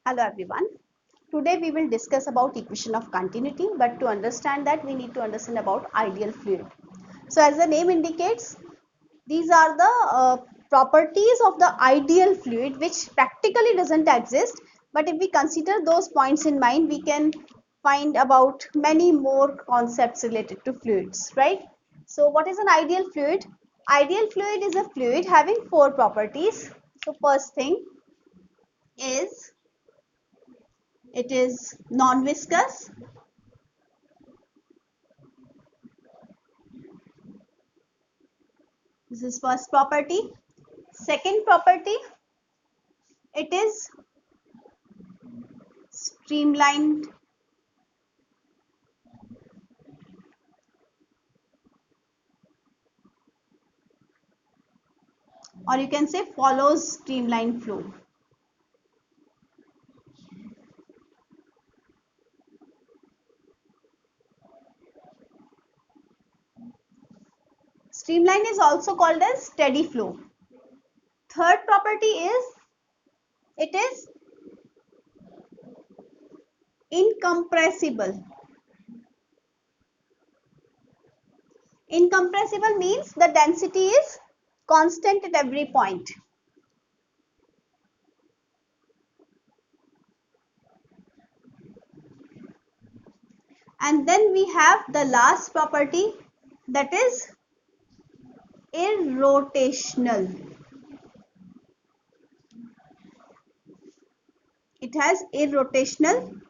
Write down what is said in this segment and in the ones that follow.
Hello everyone. Today we will discuss about equation of continuity, but to understand that we need to understand about ideal fluid. So as the name indicates, these are the properties of the ideal fluid which practically doesn't exist, but if we consider those points in mind, we can find about many more concepts related to fluids, right? So what is an ideal fluid? Ideal fluid is a fluid having four properties. So first thing is it is non-viscous. This is first property. Second property, it is streamlined. Or you can say follows streamlined flow. Streamline is also called as steady flow. Third property is it is incompressible. Incompressible means the density is constant at every point. And then we have the last property, that is irrotational. It has irrotational.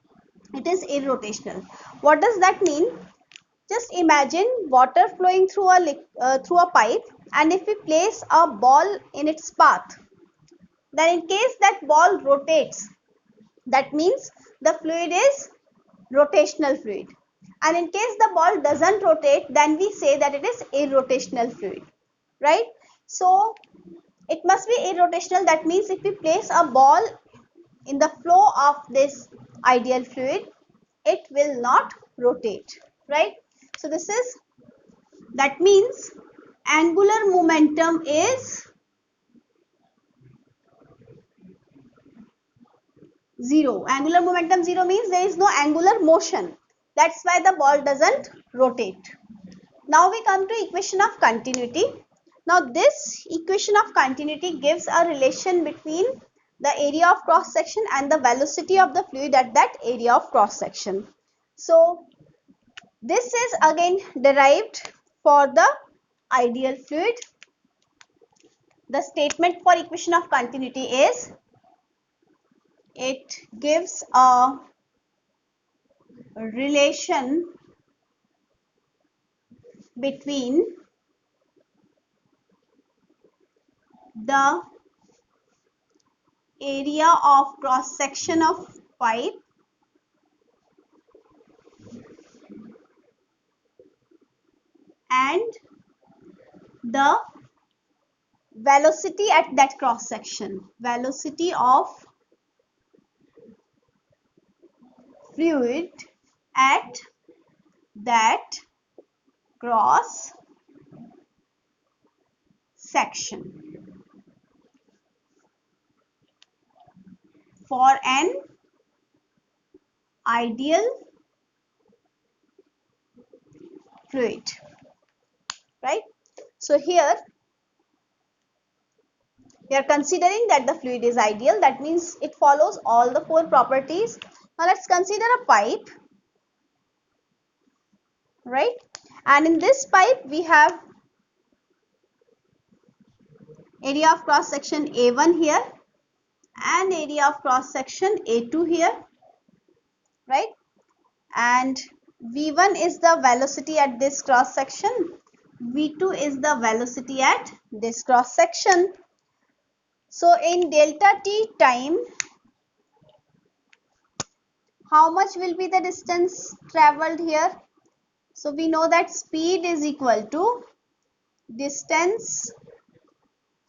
It is irrotational. What does that mean? Just imagine water flowing through a pipe, and if we place a ball in its path, then in case that ball rotates, that means the fluid is rotational fluid. And in case the ball doesn't rotate, then we say that it is irrotational fluid, right? So it must be irrotational. That means if we place a ball in the flow of this ideal fluid, it will not rotate, right? So this is, that means angular momentum is 0. Angular momentum 0 means there is no angular motion. That's why the ball doesn't rotate. Now we come to equation of continuity. Now this equation of continuity gives a relation between the area of cross section and the velocity of the fluid at that area of cross section. So this is again derived for the ideal fluid. The statement for equation of continuity is it gives a relation between the area of cross section of pipe and the velocity at that cross section. Velocity of fluid at that cross section for an ideal fluid, right? So here we are considering that the fluid is ideal. That means it follows all the four properties. Now let's consider a pipe, right? And in this pipe we have area of cross section A1 here and area of cross section A2 here, right? And V1 is the velocity at this cross section, V2 is the velocity at this cross section. So in delta t time, how much will be the distance traveled here? So we know that speed is equal to distance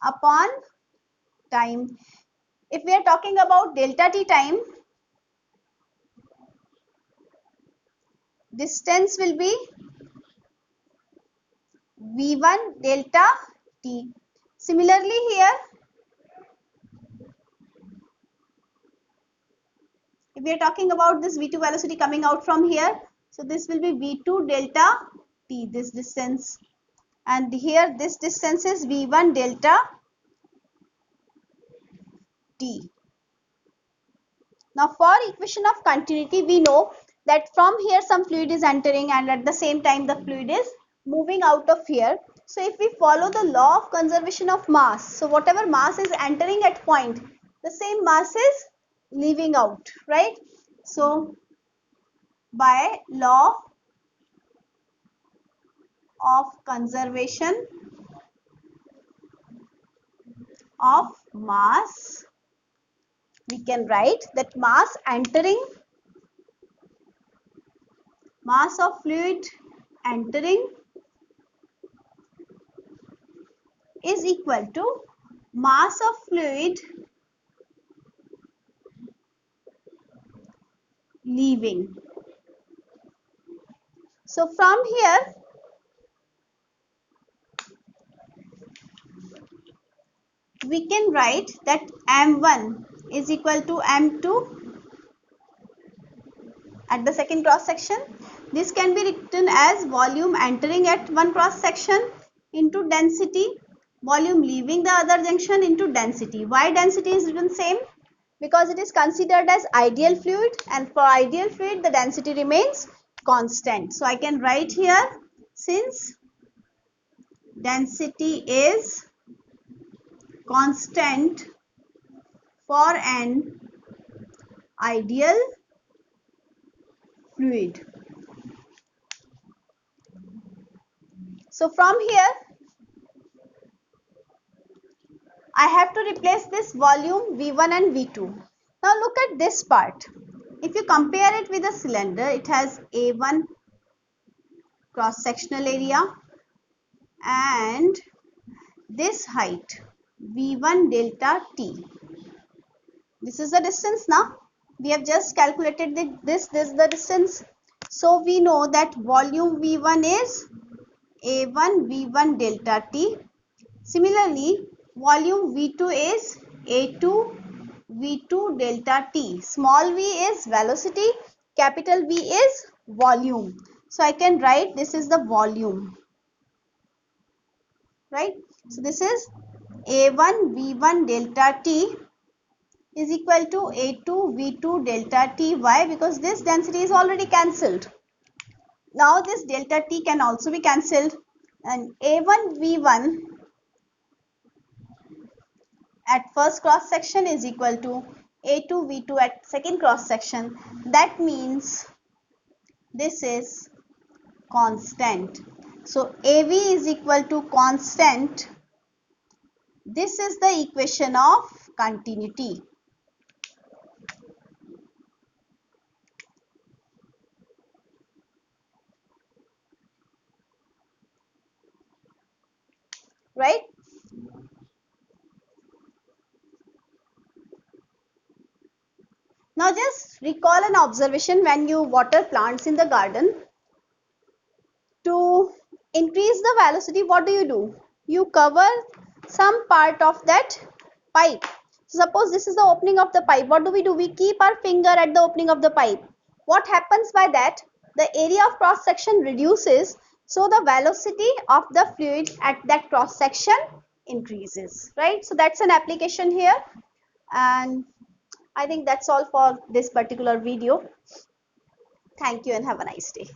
upon time. If we are talking about delta t time, distance will be V1 delta t. Similarly here, we are talking about this V2 velocity coming out from here, so this will be V2 delta t, this distance, and here this distance is V1 delta t. Now for equation of continuity, we know that from here some fluid is entering and at the same time the fluid is moving out of here. So if we follow the law of conservation of mass, so whatever mass is entering at point, the same mass is leaving out, right? So by law of conservation of mass, we can write that mass of fluid entering is equal to mass of fluid leaving. So from here we can write that M1 is equal to M2 at the second cross section. This can be written as volume entering at one cross section into density, volume leaving the other junction into density. Why density is written same? Because it is considered as ideal fluid, and for ideal fluid the density remains constant. So I can write here, since density is constant for an ideal fluid. So from here I have to replace this volume V1 and V2. Now look at this part. If you compare it with a cylinder, it has A1 cross sectional area and this height V1 delta T. This is the distance now. We have just calculated this is the distance. So we know that volume V1 is A1 V1 delta T. Similarly, volume V2 is A2 V2 delta T. Small v is velocity, capital V is volume. So I can write this is the volume, right? So this is A1 V1 delta T is equal to A2 V2 delta T. Why? Because this density is already cancelled. Now this delta T can also be cancelled, and A1 V1 at first cross section is equal to A2 V2 at second cross section. That means this is constant. So AV is equal to constant. This is the equation of continuity. Right? Now just recall an observation when you water plants in the garden. To increase the velocity, what do? You cover some part of that pipe. So suppose this is the opening of the pipe. What do? We keep our finger at the opening of the pipe. What happens by that? The area of cross section reduces, so the velocity of the fluid at that cross section increases, right? So that's an application here, and I think that's all for this particular video. Thank you and have a nice day.